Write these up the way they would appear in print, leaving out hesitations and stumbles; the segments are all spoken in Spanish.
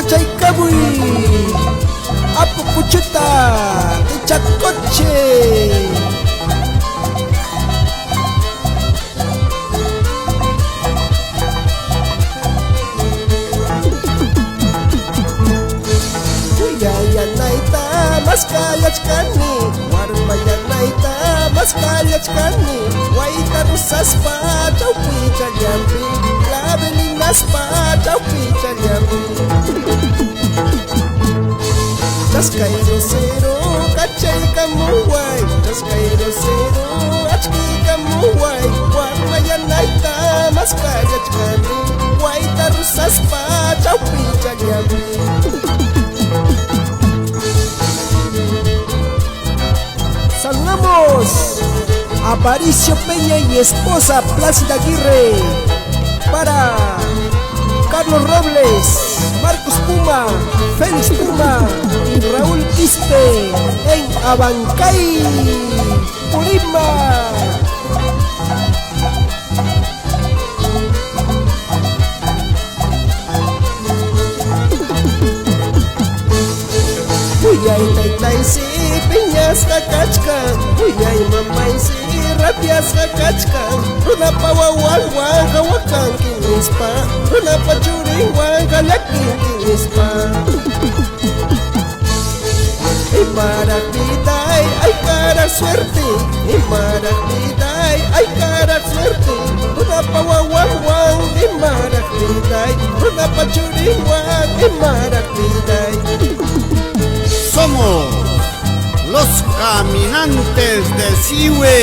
Chaycabuy, Apupuchuta, de Chacoche. Uyayanaita, maskayachkani, warmayanaita, maskayachkani, waita rusaspa, chawpi chayampi, clavelinaspa, chawpi chayampi. Chascay rosero, cachay camuay, chascay rosero, achki camuay, warmayanaita, maskayachkani, waita rusaspa, chawpi chayampi. Saludamos a Aparicio Peña y esposa Plácida Aguirre, para Carlos Robles, Marcos Puma, Félix Puma y Raúl Quispe en Abancay, Purima. Uyay taytaysi piñas kakachkan, uyay mamaysi rapias kakachkan, runapa wawanwan hawakan kinispa, runapa churinwan kalakin kinispa. Imarapitay ay cara suerte, imarapitay ay cara suerte, runapa wawanwan imarapitay, runapa churinwan imarapitay. Somos los caminantes de Siwe.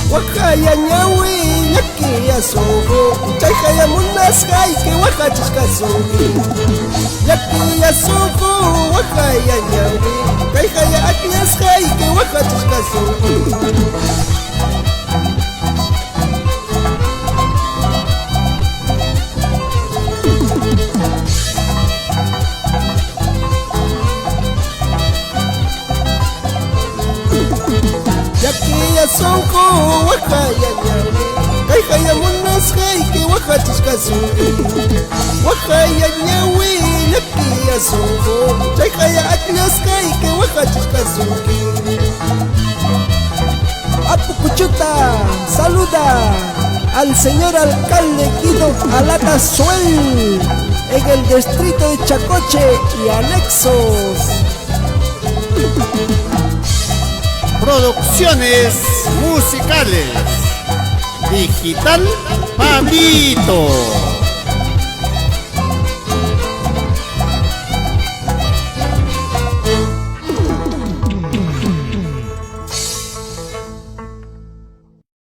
Wakaya ñawi yakiya soho, chaykaya munasqay que waqachishka sohi. Yakiya soho, wakaya ñawi, kaykaya akñasqay que waqachishka sohi. Yakiya soho, wakaya ñawi, kaykaya munasqay que waqachishka sohi. Wakaya ñawi yakiya soho, chaykaya akñasqay que waqachishka sohi. Apupuchuta saluda al señor alcalde Guido Alata Suel en el distrito de Chacoche y anexos. Producciones musicales Digital Pavi.